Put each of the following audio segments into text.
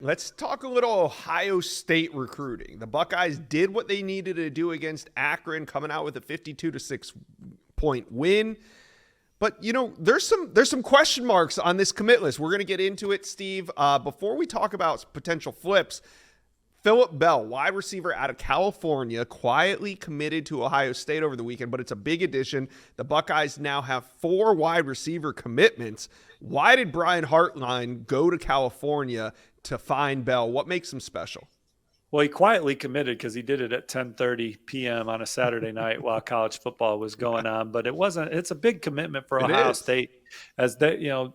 Let's talk a little Ohio State recruiting. The Buckeyes did what they needed to do against Akron, coming out with a 52-6 point win. But, there's some question marks on this commit list. We're going to get into it, Steve. Before we talk about potential flips, Phillip Bell, wide receiver out of California, quietly committed to Ohio State over the weekend, but it's a big addition. The Buckeyes now have 4 wide receiver commitments. Why did Brian Hartline go to California to find Bell? What makes him special? Well, he quietly committed because he did it at 10:30 p.m. on a Saturday night while college football was going on. But it's a big commitment for Ohio State, as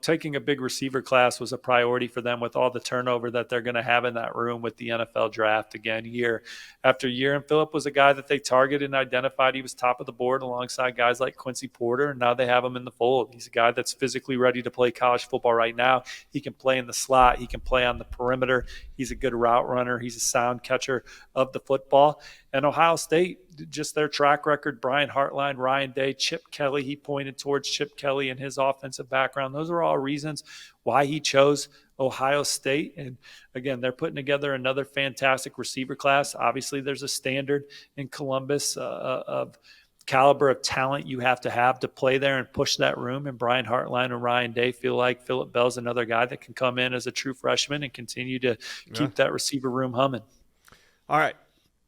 taking a big receiver class was a priority for them with all the turnover that they're going to have in that room with the NFL draft again year after year. And Phillip was a guy that they targeted and identified. He was top of the board alongside guys like Quincy Porter. And now they have him in the fold. He's a guy that's physically ready to play college football right now. He can play in the slot. He can play on the perimeter. He's a good route runner. He's a sound catcher of the football. And Ohio State, just their track record, Brian Hartline, Ryan Day, Chip Kelly, he pointed towards Chip Kelly and his offensive background. Those are all reasons why he chose Ohio State. And again, they're putting together another fantastic receiver class. Obviously, there's a standard in Columbus of caliber of talent you have to play there and push that room. And Brian Hartline and Ryan Day feel like Phillip Bell's another guy that can come in as a true freshman and continue to keep that receiver room humming. All right.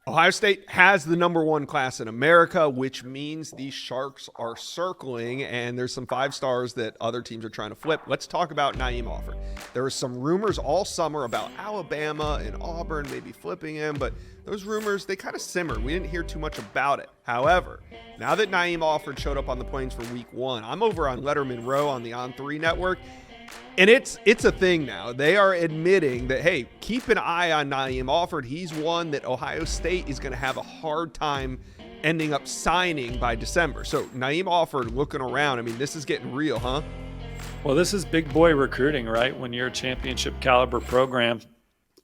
Ohio State has the number 1 class in America, which means these Sharks are circling, and there's some 5 stars that other teams are trying to flip. Let's talk about Naim Alford. There were some rumors all summer about Alabama and Auburn maybe flipping him, but those rumors, they kind of simmered. We didn't hear too much about it. However, now that Naim Alford showed up on the Plains for week 1, I'm over on Letterman Row on the On3 network, and it's a thing now. They are admitting that, hey, keep an eye on Naim Alford. He's one that Ohio State is going to have a hard time ending up signing by December. So Naim Alford looking around. I mean, this is getting real, huh? Well, this is big boy recruiting, right? When you're a championship caliber program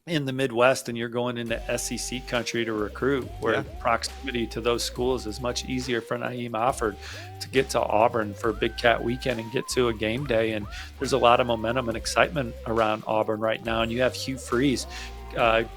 in the Midwest and you're going into SEC country to recruit, where proximity to those schools is much easier for Naim Alford to get to Auburn for a Big Cat weekend and get to a game day. And there's a lot of momentum and excitement around Auburn right now. And you have Hugh Freeze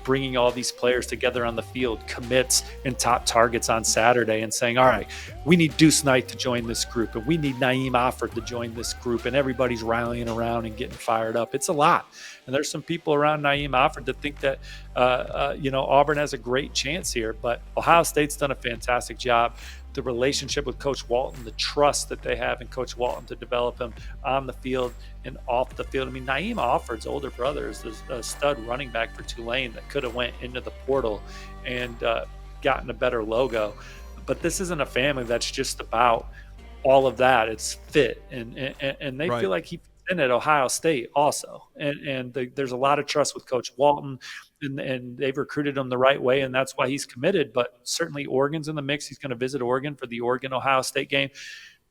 bringing all these players together on the field, commits and top targets on Saturday, and saying, all right, we need Deuce Knight to join this group, and we need Naim Alford to join this group, and everybody's rallying around and getting fired up. It's a lot. And there's some people around Naim Alford that think that, Auburn has a great chance here, but Ohio State's done a fantastic job. The relationship with Coach Walton, the trust that they have in Coach Walton to develop him on the field and off the field. I mean, Naim Alford's older brother is a stud running back for Tulane that could have went into the portal and gotten a better logo. But this isn't a family that's just about all of that. It's fit, and they feel like he fits in at Ohio State also. And there's a lot of trust with Coach Walton. And they've recruited him the right way, and that's why he's committed. But certainly Oregon's in the mix. He's going to visit Oregon for the Oregon-Ohio State game.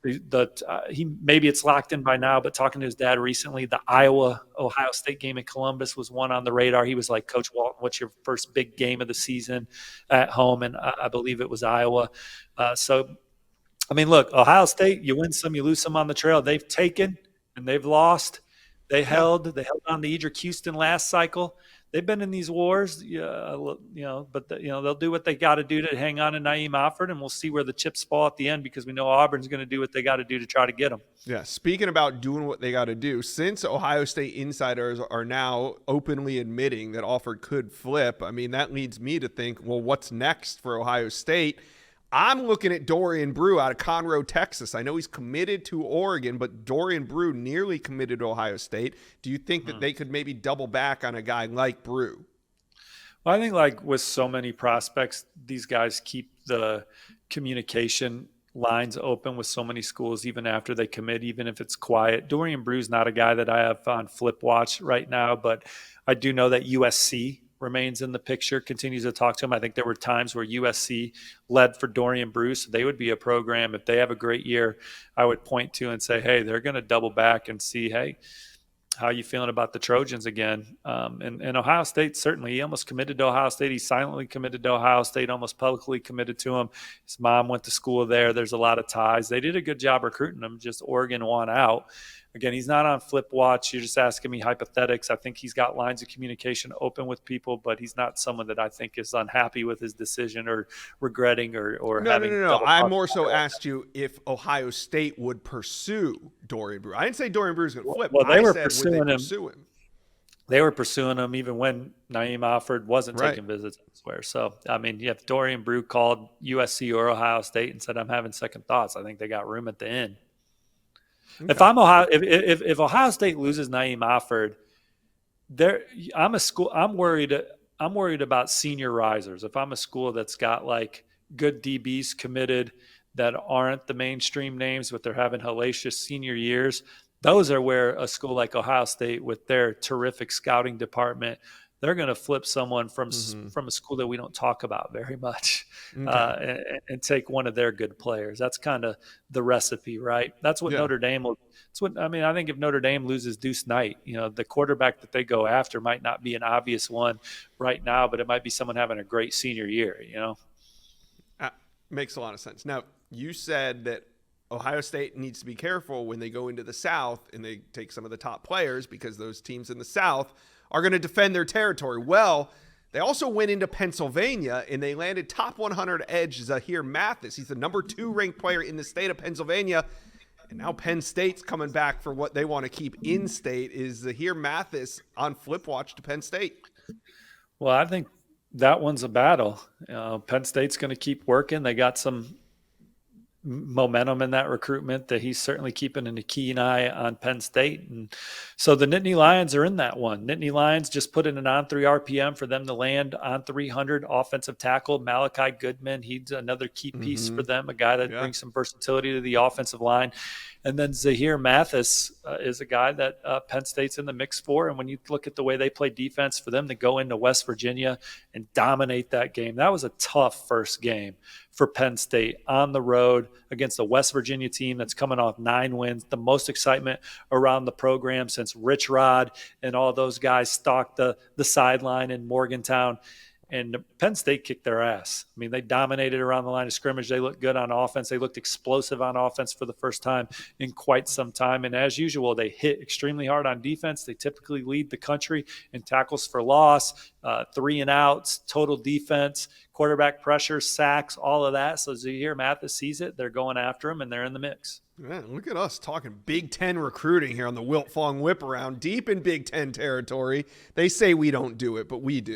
Maybe it's locked in by now, but talking to his dad recently, the Iowa-Ohio State game in Columbus was one on the radar. He was like, Coach Walton, what's your first big game of the season at home? And I believe it was Iowa. Look, Ohio State, you win some, you lose some on the trail. They've taken and they've lost. They held on to Edric Houston last cycle. They've been in these wars, but they'll do what they got to do to hang on to Naim Alford, and we'll see where the chips fall at the end, because we know Auburn's going to do what they got to do to try to get them. Yeah, speaking about doing what they got to do, since Ohio State insiders are now openly admitting that Alford could flip, I mean, that leads me to think, well, what's next for Ohio State? I'm looking at Dorian Brew out of Conroe, Texas. I know he's committed to Oregon, but Dorian Brew nearly committed to Ohio State. Do you think that they could maybe double back on a guy like Brew? Well, I think like with so many prospects, these guys keep the communication lines open with so many schools, even after they commit, even if it's quiet. Dorian Brew's not a guy that I have on flip watch right now, but I do know that USC remains in the picture, continues to talk to him. I think there were times where USC led for Dorian Brew, so they would be a program, if they have a great year, I would point to and say, hey, they're going to double back and see, hey, how are you feeling about the Trojans again? And Ohio State, certainly, he almost committed to Ohio State. He silently committed to Ohio State, almost publicly committed to him. His mom went to school there. There's a lot of ties. They did a good job recruiting him, just Oregon won out. Again, he's not on flip watch. You're just asking me hypothetics. I think he's got lines of communication open with people, but he's not someone that I think is unhappy with his decision or regretting or having. No. I more so asked you if Ohio State would pursue Dorian Brew. I didn't say Dorian Brew is going to flip. Well, they were said, pursuing would they him. pursue him. They were pursuing him even when Naim Alford wasn't Right. taking visits elsewhere. So, I mean, if Dorian Brew called USC or Ohio State and said, I'm having second thoughts, I think they got room at the end. Okay. If Ohio State loses Naim Alford, I'm worried about senior risers. If I'm a school that's got like good DBs committed that aren't the mainstream names, but they're having hellacious senior years, those are where a school like Ohio State with their terrific scouting department, they're going to flip someone from a school that we don't talk about very much and take one of their good players. That's kind of the recipe, right? That's what Notre Dame will. I think if Notre Dame loses Deuce Knight, the quarterback that they go after might not be an obvious one right now, but it might be someone having a great senior year, Makes a lot of sense. Now, you said that Ohio State needs to be careful when they go into the South and they take some of the top players because those teams in the South are going to defend their territory. Well, they also went into Pennsylvania and they landed top 100 edge Zahir Mathis. He's the number 2 ranked player in the state of Pennsylvania. And now Penn State's coming back for what they want to keep in state. Is Zahir Mathis on flip watch to Penn State? Well, I think that one's a battle. Penn State's going to keep working. They got some momentum in that recruitment that he's certainly keeping a keen eye on Penn State. And so the Nittany Lions are in that one. Nittany Lions just put in an on 3 RPM for them to land on 300 offensive tackle. Malachi Goodman, he's another key piece for them, a guy that brings some versatility to the offensive line. And then Zahir Mathis is a guy that Penn State's in the mix for. And when you look at the way they play defense, for them to go into West Virginia and dominate that game, that was a tough first game for Penn State on the road against the West Virginia team that's coming off 9 wins, the most excitement around the program since Rich Rod and all those guys stalked the sideline in Morgantown. And Penn State kicked their ass. I mean, they dominated around the line of scrimmage. They looked good on offense. They looked explosive on offense for the first time in quite some time. And as usual, they hit extremely hard on defense. They typically lead the country in tackles for loss, 3 and outs, total defense, quarterback pressure, sacks, all of that. So Zahir Mathis sees it. They're going after him, and they're in the mix. Man, look at us talking Big Ten recruiting here on the Wiltfong Whip Around, deep in Big Ten territory. They say we don't do it, but we do.